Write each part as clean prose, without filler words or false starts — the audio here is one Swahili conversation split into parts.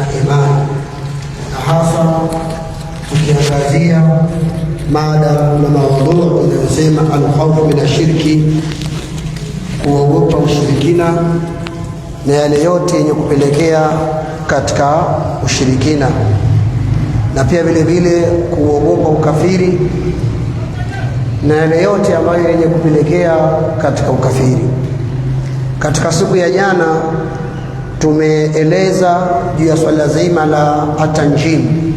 na imani, na hasa tukiangazia mada na maudhui inayosema alkhawfu min ashirki, kuogopa ushirikina na yale yote yenye kupelekea katika ushirikina, na pia vile vile kuogopa ukafiri na yale yote ambayo yenye kupelekea katika ukafiri. Katika siku ya jana tumeeleza juu ya swala zima la atanjim,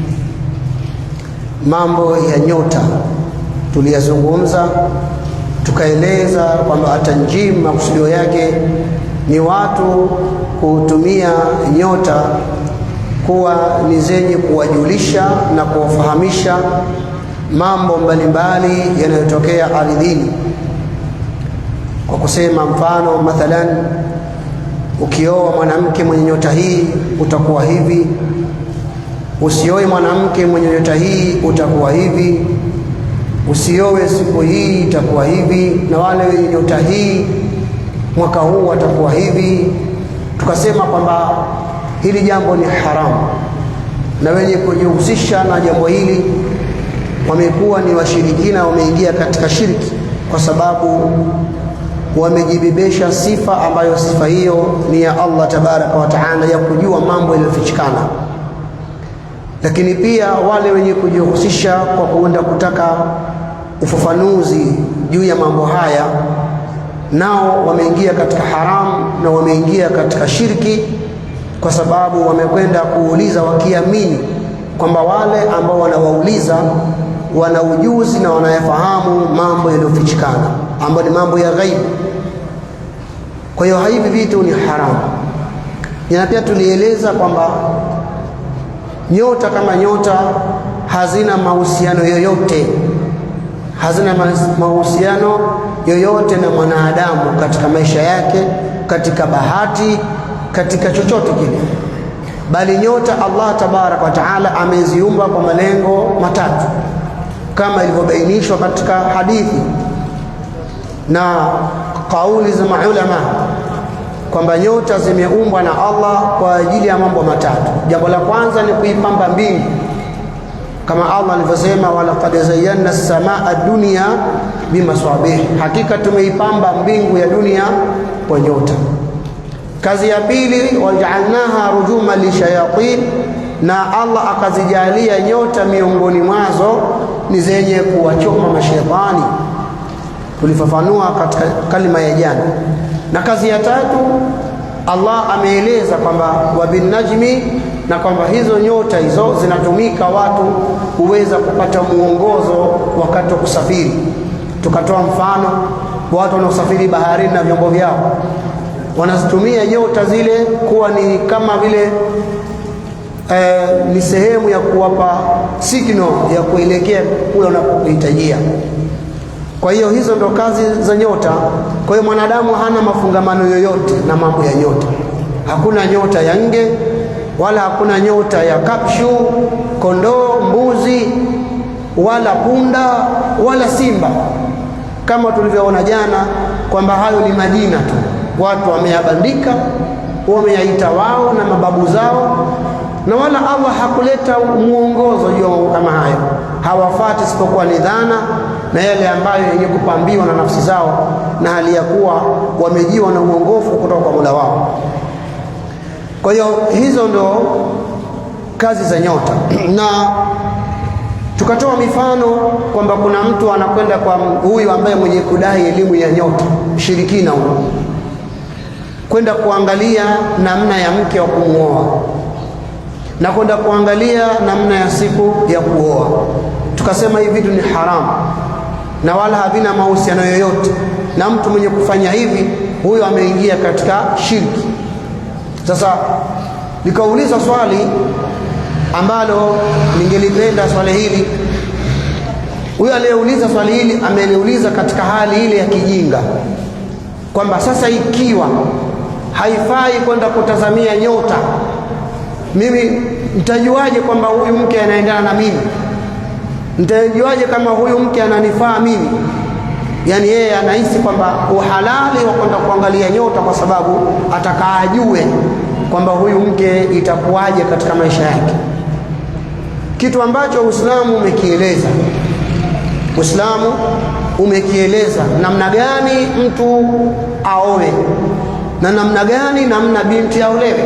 mambo ya nyota tuliyazungumza, tukaeleza kwamba atanjim makusudio yake ni watu kutumia nyota kuwa ni zenye kuwajulisha na kuwafahamisha mambo mbalimbali yanayotokea ardhini, kwa kusema mfano, mathalan ukioa mwanamke mwenye nyota hii utakuwa hivi, usioe mwanamke mwenye nyota hii utakuwa hivi, usioe siku hii itakuwa hivi, na wale wenye nyota hii mwaka huu watakuwa hivi. Tukasema kwamba hili jambo ni haramu, na wenye kujihusisha na jambo hili wamekuwa ni washirikina, wameingia katika shirki, kwa sababu wamejibebesha sifa ambayo sifa hiyo ni ya Allah tabaraka wa taala, ya kujua mambo yaliyofichikana. Lakini pia wale wenye kujihusisha kwa kuenda kutaka ufafanuzi juu ya mambo haya, nao wameingia katika haramu na wameingia katika shirki, kwa sababu wamekwenda kuuliza wakiamini kwamba wale ambao wanawauliza wana ujuzi na wanayafahamu mambo yaliyofichikana ambayo ni mambo ya ghaibu. Kwa hiyo hivi vitu ni haramu. Na pia tulieleza kwamba nyota kama nyota hazina mahusiano yoyote, na mwanadamu katika maisha yake, katika bahati, katika chochote kile, bali nyota Allah tabaraka wa taala ameziumba kwa malengo matatu, kama ilivyobainishwa katika hadithi na kauli za maulama kwamba nyota zimeumbwa na Allah kwa ajili ya mambo matatu. Jambo la kwanza ni kuipamba mbingu, kama Allah alivyosema, walaqad zayyana as-samaa ad-dunya bimaswabih, hakika tumeipamba mbingu ya dunia kwa nyota. Kazi ya pili, waja'alnaha rujuma lishayatin, na Allah akazijalia nyota miongoni mwazo ni zenye kuwachoma mashaitani, tulifafanua katika kalima ya jana. Na kazi ya tatu, Allah ameeleza kwamba wabin najmi, na kwamba hizo nyota hizo zinatumika watu kuweza kupata muongozo wakati wa kusafiri. Tukatoa mfano, watu wanaosafiri baharini na vyombo vyao wanazitumia nyota zile kuwa ni kama vile ni sehemu ya kuwapa signal ya kuelekea kule unapohitajia. Kwa hiyo hizo ndo kazi za nyota. Kwa hiyo mwanadamu hana mafungamano yoyote na mambo ya nyota. Hakuna nyota ya nge, wala hakuna nyota ya kapshu, kondoo, mbuzi, wala punda, wala simba, kama tulivyoona jana kwamba hayo ni majina tu, watu wameyabandika, wameyaita wao na mababu zao, na wala Allah hakuleta muongozo juu kama hayo. Hawafati isipokuwa ni dhana na yale ambayo yenye kupambiwa na nafsi zao, na hali ya kuwa wamejiwa na uongofu kutoka kwa Mola wao. Kwa hiyo hizo ndo kazi za nyota. Na tukatoa mifano kwamba kuna mtu anakwenda kwa huyu ambaye mwenye kudai elimu ya nyota, shirikina huyo, kwenda kuangalia namna ya mke wa kumuoa na kwenda kuangalia namna ya siku ya kuoa. Tukasema hivi vitu ni haramu na wala havina mahusiano yoyote, na mtu mwenye kufanya hivi huyo ameingia katika shirki. Sasa nikauliza swali ambalo ningelipenda swali hili, huyo aliyeuliza swali hili ameliuliza katika hali ile ya kijinga, kwamba sasa ikiwa haifai kwenda kutazamia nyota, mimi nitajuaje kwamba huyu mke anaendana na mimi? Nitajuaje kama huyu mke ananifaa mimi? Yani yeye anahisi kwamba uhalali wa kwenda kuangalia nyota kwa sababu atakaajue kwamba huyu mke itakuwaje katika maisha yake, kitu ambacho Uislamu umekieleza. Uislamu umekieleza namna gani mtu aoe na namna gani binti aolewe,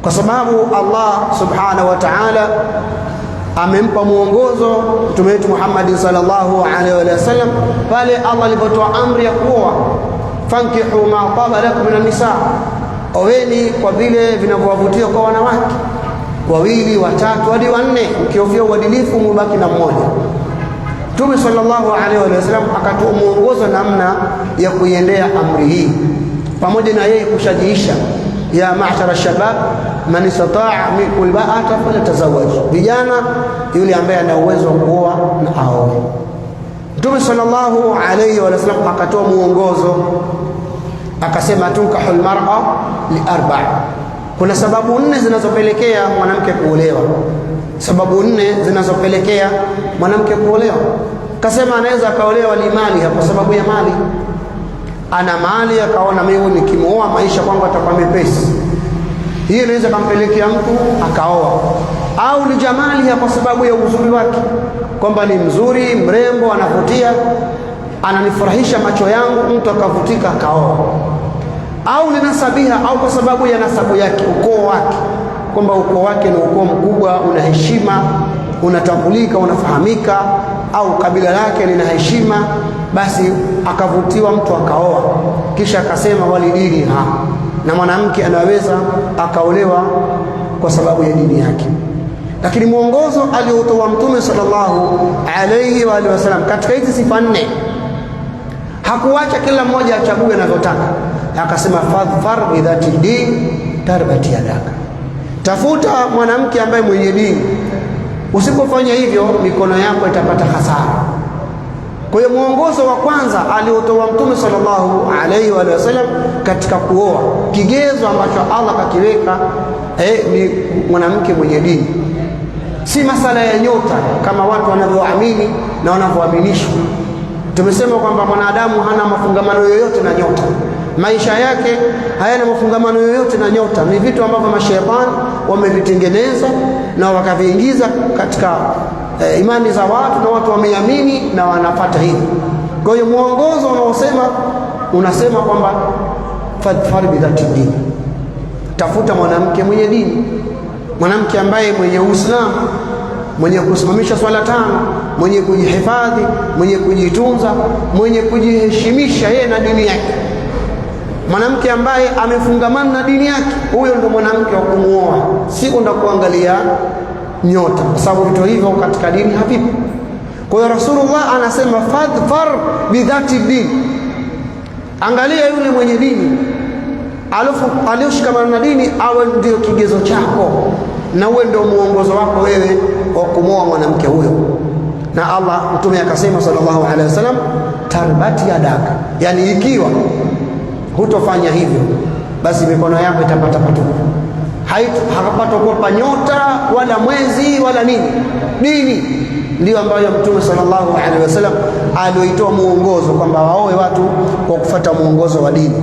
kwa sababu Allah subhanahu wa ta'ala amempa muongozo Mtume wetu Muhammad sallallahu alaihi wasallam pale Allah alipotoa amri ya kuoa, fankihu ma taba lakum minan nisa, oweni kwa vile vinavyowavutia kwa wanawake, 2, 3 hadi 4, mkiofia uadilifu mubaki na mmoja. Mtume sallallahu alaihi wasallam akatoa muongozo namna ya kuiendea amri hii, pamoja na yeye kushajiisha, ya ma'shara shabab man istata'a minkum ba'ata falyatazawwaj, vijana yule ambaye ana uwezo wa kuoa na aoe. Mtume sallallahu alaihi wasallam akatoa muongozo akasema, tunkahul mar'a li 4, kuna sababu 4 zinazopelekea mwanamke kuolewa. Sababu 4 zinazopelekea mwanamke kuolewa. Kasema anaweza akaolewa limali, kwa sababu ya mali. Ana mali akaona mimi nikimooa maisha kwangu atakuwa mepesi, hiyo inaweza kumpelekea mtu akaoa. Au ni jamali, kwa sababu ya uzuri wake, kwamba ni mzuri, mrembo, anavutia, ananifurahisha macho yangu, mtu akavutika akaoa. Au ni nasabiha, au kwa sababu ya nasabu yake, ukoo wake, kwamba ukoo wake ni ukoo mkubwa, una heshima, unatambulika, unafahamika, au kabila lake lina heshima, basi akavutiwa mtu akaoa. Kisha akasema walidiniha, na mwanamke anaweza akaolewa kwa sababu ya dini yake. Lakini mwongozo aliotoa Mtume sallallahu alaihi wa sallam katika hizi sifa 4, hakuacha kila mmoja achague anavyotaka. Akasema fadhfar bidhati din tarbati yadaka, tafuta mwanamke ambaye mwenye dini. Usipofanya hivyo mikono yako itapata hasara. Kwa hiyo mwongozo wa kwanza aliotoa Mtume sallallahu alaihi wa sallam katika kuoa, kigezo ambacho Allah kakiweka ni mwanamke mwenye dini. Si masala ya nyota kama watu wanavyoamini na wanavyoaminishwa. Tumesema kwamba mwanadamu hana mafungamano yoyote na nyota, maisha yake hayana mafungamano yoyote na nyota. Ni vitu ambavyo mashaitani wamevitengeneza na wakaviingiza katika imani za watu, na watu wameamini na wanapata hivi. Kwa hiyo mwongozo unasema kwamba fadhfar bidhati dini, tafuta mwanamke mwenye dini, mwanamke ambaye mwenye Uislamu, mwenye kusimamisha swala 5, mwenye kujihifadhi, mwenye kujitunza, mwenye kujiheshimisha yeye na dini yake, mwanamke ambaye amefungamana na dini yake. Huyo ndo mwanamke wa kumuoa, si kwenda kuangalia nyota, kwa sababu vitu hivyo katika dini havipo. Kwa hiyo Rasulullah anasema fadhfar bidhati din, angalia yule mwenye dini, alafu aliyoshikamana na dini awe ndio kigezo chako, na uwe ndio muongozo wako wewe wa kumwoa mwanamke huyo. Na Allah Mtume akasema sallallahu alaihi wasallam, tarbati yadaka, yani ikiwa hutofanya hivyo basi mikono yako itapata patupu, hakapata kuopa nyota wala mwezi wala nini. Dini ndio ambayo Mtume sallallahu alaihi wasallam alioitoa muongozo kwamba waoe watu kwa kufuata muongozo wa dini.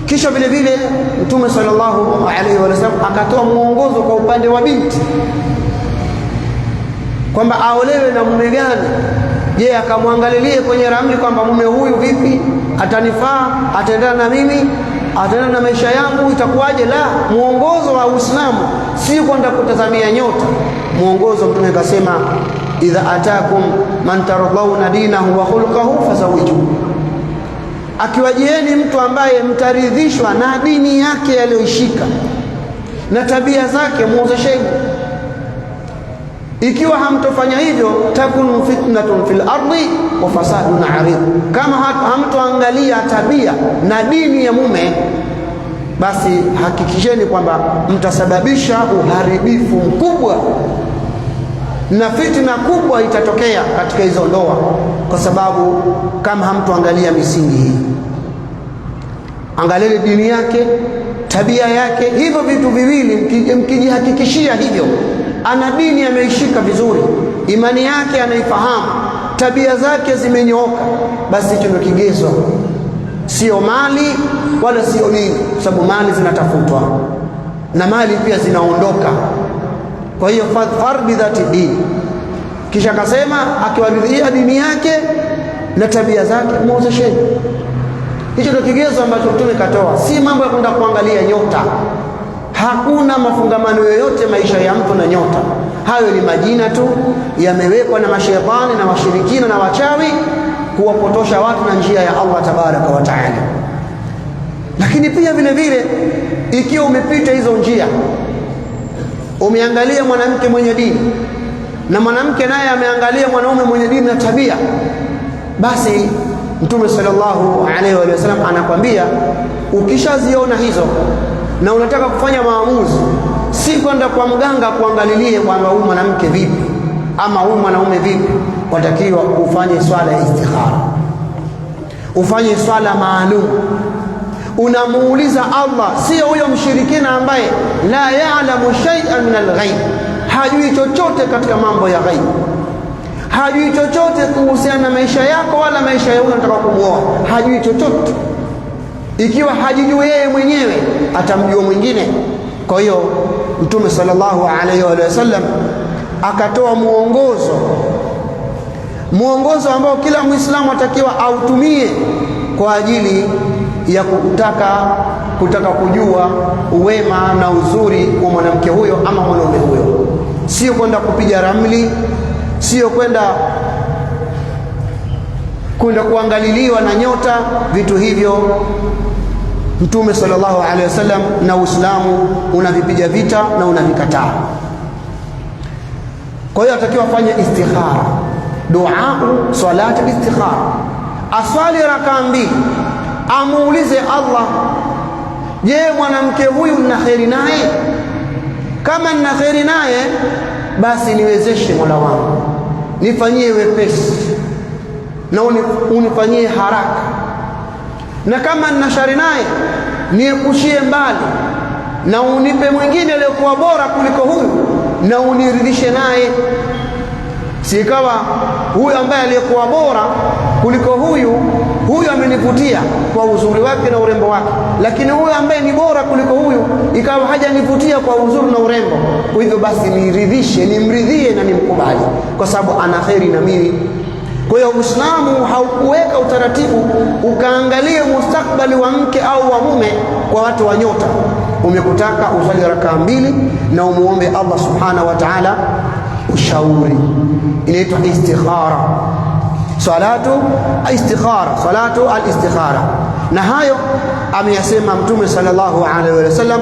Kisha vile vile Mtume sallallahu alaihi wasallam akatoa muongozo kwa upande wa binti, kwamba aolewe na mume gani. Je, akamwangalilie kwenye ramli kwamba mume huyu vipi, atanifaa, ataendana na mimi, ataendana na maisha yangu, itakuwaje? La, muongozo wa Uislamu si kwenda kutazamia nyota. Muongozo Mtume akasema, idha atakum man tardawna dinahu wa khulquhu fazawijuhu, akiwajieni mtu ambaye mtaridhishwa na dini yake aliyoishika na tabia zake, muozesheni. Ikiwa hamtofanya hivyo, takun fitnatun fil ardi wa fasadun arid, kama hamtoangalia tabia na dini ya mume, basi hakikisheni kwamba mtasababisha uharibifu mkubwa na fitna kubwa itatokea katika hizo ndoa, kwa sababu kama hamtoangalia misingi hii. Angalia dini yake, tabia yake, hivyo vitu viwili mkijihakikishia hivyo, ana dini ameishika vizuri, imani yake anaifahamu, tabia zake zimenyooka, basi hicho ndio kigezo sio mali wala sio nini, sababu mali zinatafutwa na mali pia zinaondoka. Kwa hiyo fadhfar bidhati dini. Kisha akasema akiwaridhia dini yake na tabia zake, muozesheni. Hicho ndio kigezo ambacho Mtume katoa, si mambo ya kwenda kuangalia nyota. Hakuna mafungamano yoyote maisha ya mtu na nyota. Hayo ni majina tu yamewekwa na mashaitani na washirikina na wachawi kuwapotosha watu na njia ya Allah tabaraka wa taala. Lakini pia vile vile, ikiwa umepita hizo njia, umeangalia mwanamke mwenye dini na mwanamke naye ameangalia mwanaume mwenye dini na tabia, basi Mtume sallallahu alaihi wasallam anakwambia, ukishaziona hizo na unataka kufanya maamuzi, si kwenda kwa mganga kuangalilie kwamba huyu mwanamke vipi ama huyu mwanaume vipi. Watakiwa ufanye swala ya istikhara, ufanye swala maalum. Unamuuliza Allah, sio huyo mshirikina ambaye la ya'lamu shay'an min al-ghaib, hajui chochote katika mambo ya ghaib, hajui chochote kuhusiana na maisha yako wala maisha ya yule unataka kumuoa, hajui chochote. Ikiwa hajijui yeye mwenyewe, atamjua mwingine? Kwa hiyo Mtume sallallahu alaihi wasallam akatoa muongozo ambao kila Muislamu atakiwa autumie kwa ajili ya kutaka kujua uwema na uzuri wa mwanamke huyo ama mwanaume huyo. Sio kwenda kupiga ramli, sio kwenda kuangaliliwa na nyota. Vitu hivyo Mtume sallallahu alaihi wasallam na Uislamu unavipiga vita na unavikataa. Kwa hiyo atakiwa afanye istikhara, dua salati istikhara, aswali rakaa 2, amuulize Allah, je, mwanamke huyu nina kheri naye? Kama nina kheri naye, basi niwezeshe Mola wangu, nifanyie wepesi na unifanyie haraka, na kama nina shari naye, niepushie mbali na unipe mwingine aliyokuwa bora kuliko huyu na uniridhishe naye. Si ikawa huyu ambaye aliyekuwa bora kuliko huyu amenivutia kwa uzuri wake na urembo wake, lakini huyu ambaye ni bora kuliko huyu ikawa hajanivutia kwa uzuri na urembo. Kwa hivyo basi niridhishe, nimridhie na nimkubali, kwa sababu ana kheri na mimi. Kwa hiyo Uislamu haukuweka utaratibu ukaangalia mustakbali wa mke au wa mume kwa watu wa nyota. Umekutaka usali rakaa 2 na umuombe Allah subhanahu wa ta'ala ushauri, inaitwa istikhara, salatu al-istikhara. Na hayo ameyasema Mtume sallallahu alaihi wasallam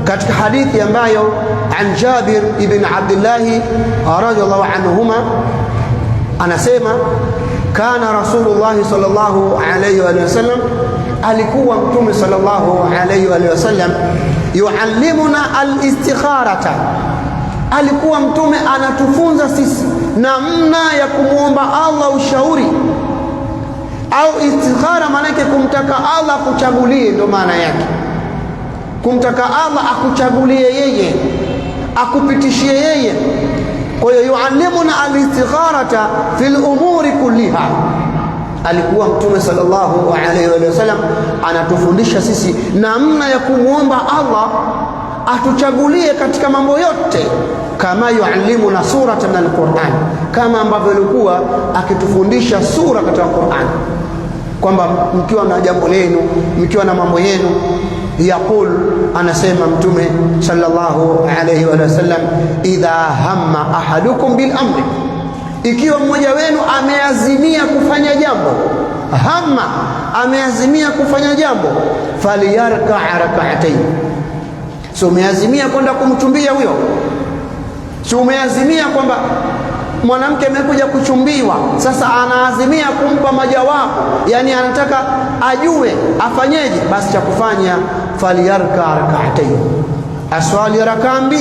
katika hadithi ambayo an Jabir ibn Abdullah radhiyallahu anhuma anasema, kana Rasulullah sallallahu alaihi wasallam, alikuwa Mtume sallallahu alaihi wasallam yuallimuna al-istikharata, alikuwa Mtume anatufunza sisi namna ya kumwomba Allah ushauri. Au istikhara maana yake kumtaka Allah akuchagulie, ndo maana yake kumtaka Allah akuchagulie yeye, akupitishie yeye. Kwa hiyo yuallimuna al-istikharata fil umuri kulliha. Alikuwa Mtume sallallahu alaihi wasallam anatufundisha sisi namna ya kumwomba Allah atuchagulie katika mambo yote, kama yuallimuna surata min al-Qur'an, kama ambavyo alikuwa akitufundisha sura katika Qur'an, kwamba mkiwa na jambo lenu, mkiwa na mambo yenu, yaqul, anasema Mtume sallallahu alaihi wasallam, idha hamma ahadukum bil amri, ikiwa mmoja wenu ameazimia kufanya jambo, hamma, ameazimia kufanya jambo, faliyarka rak'atayn. So umeazimia kwenda kumchumbia huyo, so umeazimia kwamba mwanamke amekuja kuchumbiwa, sasa anaazimia kumpa majawabu, yani anataka ajue afanyeje, basi cha kufanya faliyarka rak'atayn, aswali rakaa 2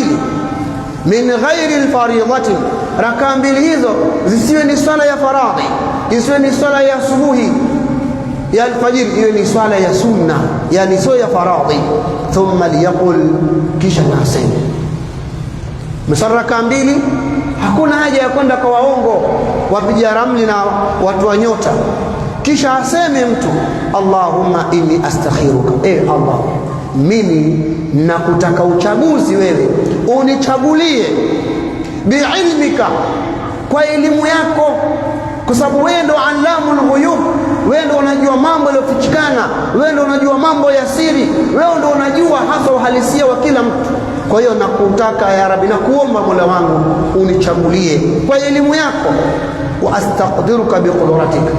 min ghairi alfaridati. Rakaa 2 hizo zisiwe ni swala ya faradhi, isiwe ni swala ya asubuhi ya alfajiri, hiyo ni swala ya sunna, yani sio ya faradhi. Thumma liyaqul, kisha nasema msaraka 2. Hakuna haja ya kwenda kwa waongo wapiga ramli na watu wa nyota, kisha aseme mtu Allahumma inni astakhiruka, Allah, mimi nakutaka uchaguzi wewe, unichagulie biilmika, kwa elimu yako, kwa sababu wewe ndo allamul ghuyub, wewe ndo unajua mambo yaliyofichikana, wewe ndo unajua mambo ya siri, wewe ndo unajua hasa uhalisia wa kila mtu. Kwa hiyo nakutaka ya Rabbi, nakuomba Mola wangu unichagulie kwa elimu yako, wa astaqdiruka biqudratika,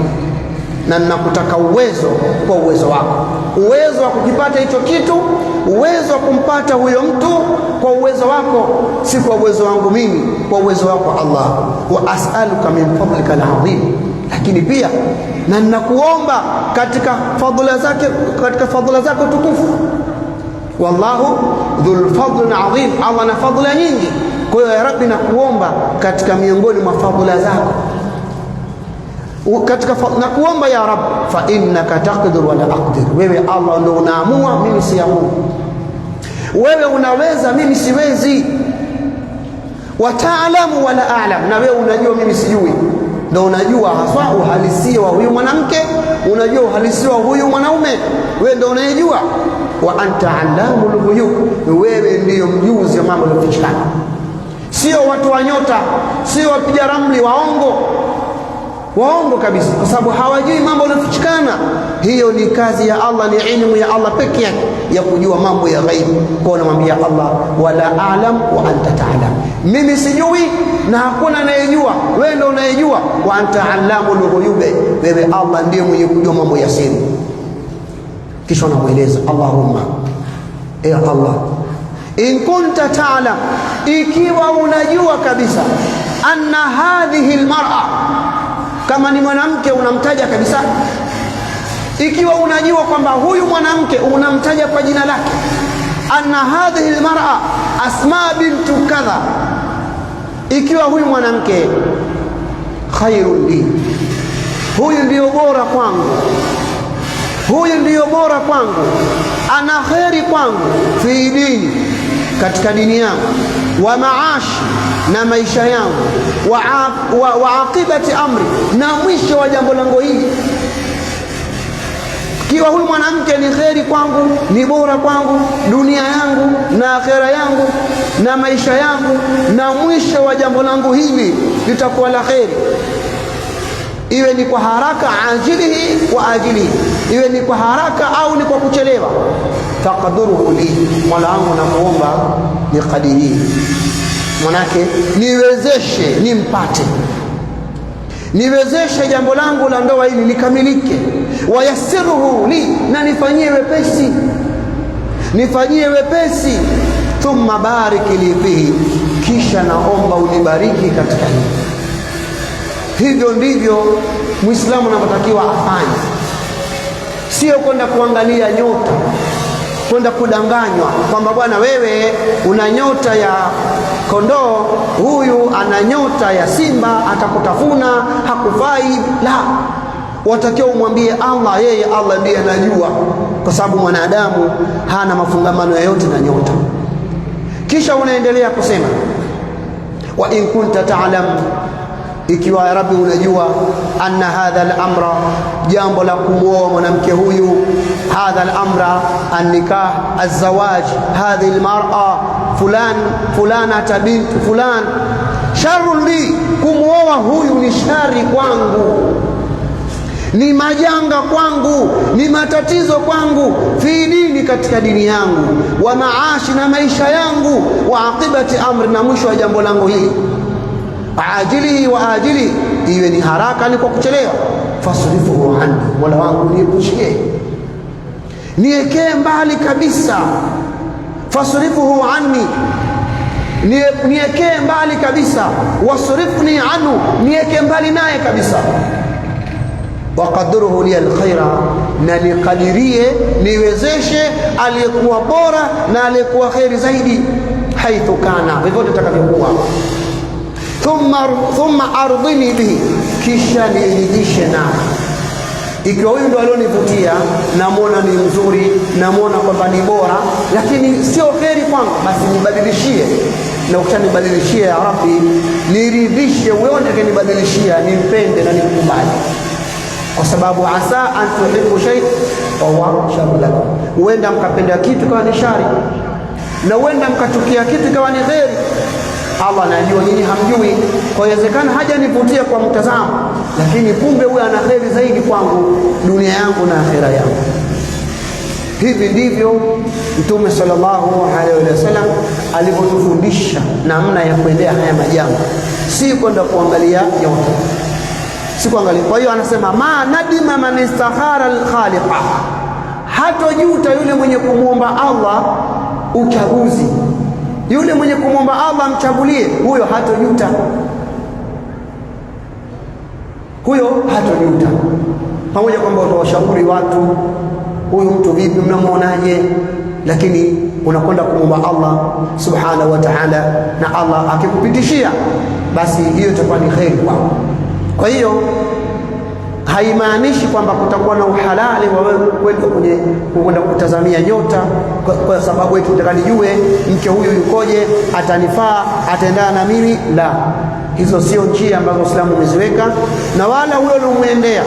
na nakutaka uwezo kwa uwezo wako, uwezo wa kukipata hicho kitu, uwezo wa kumpata huyo mtu kwa uwezo wako, si kwa uwezo wangu mimi, kwa uwezo wako Allah. Wa as'aluka min fadlika al-azim, lakini pia na ninakuomba katika fadhila zako tukufu. Wallahu dhul fadlin azim, Allah na fadhila nyingi. Kwa hiyo ya Rabbi, nakuomba katika miongoni mwa fadhila zako, nakuomba ya Rabb, fa innaka taqdir wa la aqdir, wewe Allah ndio unaamua, mimi siamui. Wewe unaweza, mimi siwezi. Wa ta'lamu wa la a'lam, na wewe unajua, mimi sijui. Ndio unajua haswa uhalisia wa huyu mwanamke, unajua uhalisia wa huyu mwanaume, wewe ndio unayejua. Wa anta allamul ghuyub, wewe ndiyo mjuzi wa mambo yaliyofichikana. Sio watu wa nyota, sio wapiga ramli waongo kabisa, kwa sababu hawajui mambo yanayofichikana. Hiyo ni kazi ya Allah, ni ilmu ya Allah pekee yake ya kujua mambo ya ghaibu. Kwa namwambia Allah, wala a'lam wa anta ta'lam, mimi sijui na hakuna anayejua, wewe ndio unayejua. Wa anta allamul ghuyub, wewe Allah ndiye mwenye kujua mambo ya siri. Kisha anamueleza Allahumma, Allah, in kunta ta'lam, ikiwa unajua kabisa, anna hadhihi almar'a, kama ni mwanamke unamtaja kabisa, ikiwa unajua kwamba huyu mwanamke unamtaja kwa jina lake, anna hadhihi almar'a Asma bintu kadha, ikiwa huyu mwanamke khairun li, huyu ndio bora kwangu, huyu ndio bora kwangu, ana khairi kwangu, fi dini, katika dini yangu, wa maashi, na maisha yangu, wa aqibati amri, na mwisho wa jambo langu hili. Kiwa huyu mwanamke ni kheri kwangu, ni bora kwangu, dunia yangu na akhera yangu na maisha yangu, na mwisho wa jambo langu hili litakuwa la kheri, iwe ni kwa haraka, ajilihi wa ajilihi, iwe ni kwa haraka au ni kwa kuchelewa, faqadruhu li, Mola wangu nakuomba nikadirie, manake niwezeshe, nimpate, niwezeshe jambo langu la ndoa hili likamilike. Wayassiruhu li, na nifanyie wepesi, nifanyie wepesi. Thumma bariki li fihi, kisha naomba unibariki katika hili. Hivyo ndivyo Muislamu anatakiwa afanye, sio kwenda kuangalia nyota, kwenda kudanganywa kwamba bwana, wewe una nyota ya kondoo, huyu ana nyota ya simba, atakutafuna, hakufai. La, watakiwa umwambie Allah, yeye Allah ndiye anajua, kwa sababu mwanadamu hana mafungamano yoyote na nyota. Kisha unaendelea kusema, wa in kunta ta'lam, ikiwa ya Rabbi unajua, anna hadha al-amra, jambo la kumwoa mwanamke huyu, hadha al-amra an-nikah, az-zawaj, hadhihi al-mar'a fulanata bint fulan, sharrun li, kumwoa huyu ni shari kwangu, ni majanga kwangu, ni matatizo kwangu, fi dini, katika dini yangu, wa maashi, na maisha yangu, wa aqibati amri, na mwisho wa jambo langu hili, ajilihi wa ajili, iwe ni haraka ni kwa kuchelewa. Fasrifuhu anni, Mola wangu niepushie, niekee mbali kabisa. Fasrifuhu anni, niekee mbali kabisa. Wasrifni anhu, niekee mbali naye kabisa. Waqadruhu li alkhaira, na nikadirie, niwezeshe aliyekuwa bora na aliyekuwa khairi zaidi, haithu kana, vyovyote takavyokuwa. Thumma ardhini bihi, kisha niridhishe naye. Ikiwa huyu ndo alionivutia, namwona ni mzuri, namwona kwamba ni bora, lakini sio kheri kwangu, basi nibadilishie. Na ukishanibadilishia ya Rabbi, niridhishe, wewe ndiye nibadilishia, nimpende na nikubali. kwa sababu asa an tuhibbu shay wa huwa sharrun lakum, huenda mkapenda kitu kwa ni shari na huenda mkachukia kitu kwa ni khairi. Allah anajua nyinyi hamjui, kwa inawezekana hajanivutia kwa mtazamo, lakini kumbe huyu ana khairi zaidi kwangu, dunia yangu na akhira yangu. Hivi ndivyo Mtume sallallahu alaihi wasallam alivyotufundisha namna ya kuendea haya majambo, si kwenda kuangalia nyota, si kuangalia. Kwa hiyo anasema ma nadima man istakhara al-khaliqa, hatojuta yule mwenye kumwomba Allah uchaguzi, yule mwenye kumwomba Allah mchagulie, huyo hatojuta, huyo hatojuta. Pamoja kwamba utawashauri watu, huyu mtu vipi, mnamuonaje, lakini unakwenda kumwomba Allah subhanahu wa ta'ala, na Allah akikupitishia basi hiyo itakuwa ni khairi kwako. Kwa hiyo haimaanishi kwamba kutakuwa na uhalali wa wewe kwenda kutazamia nyota kwa sababu eti nataka nijue mke huyu yukoje, atanifaa, ataendana na mimi. La, hizo sio njia ambazo Uislamu umeziweka, na wala huyo unamuendea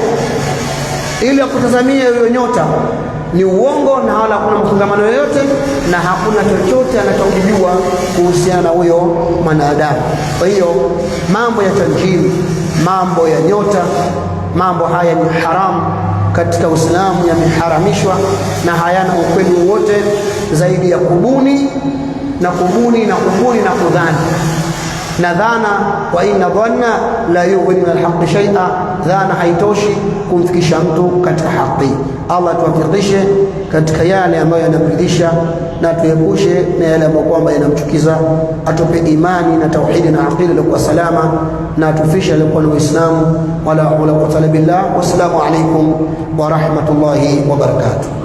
ili kutazamia hiyo nyota ni uongo, na wala hakuna mfungamano yoyote, na hakuna chochote anachojua kuhusiana na huyo mwanadamu. Kwa hiyo mambo ya tanjimi, mambo ya nyota, mambo haya ni haramu katika Uislamu, yameharamishwa na hayana ukweli wowote zaidi ya kubuni na kudhani na dhana. Wa inna dhanna la yughni min al-haqqi shay'a, dhana haitoshi kumfikisha mtu katika haki. Allah tuwafikishe katika yale ambayo yanamridhisha na tuepushe na yale ambayo kwamba yanamchukiza. Atupe imani na tauhidi na aqida iliyokuwa salama, na atufishe alikuwa na Uislamu. Wala hawla wala quwwata illa billah. Wassalamu alaykum wa rahmatullahi wa barakatuh.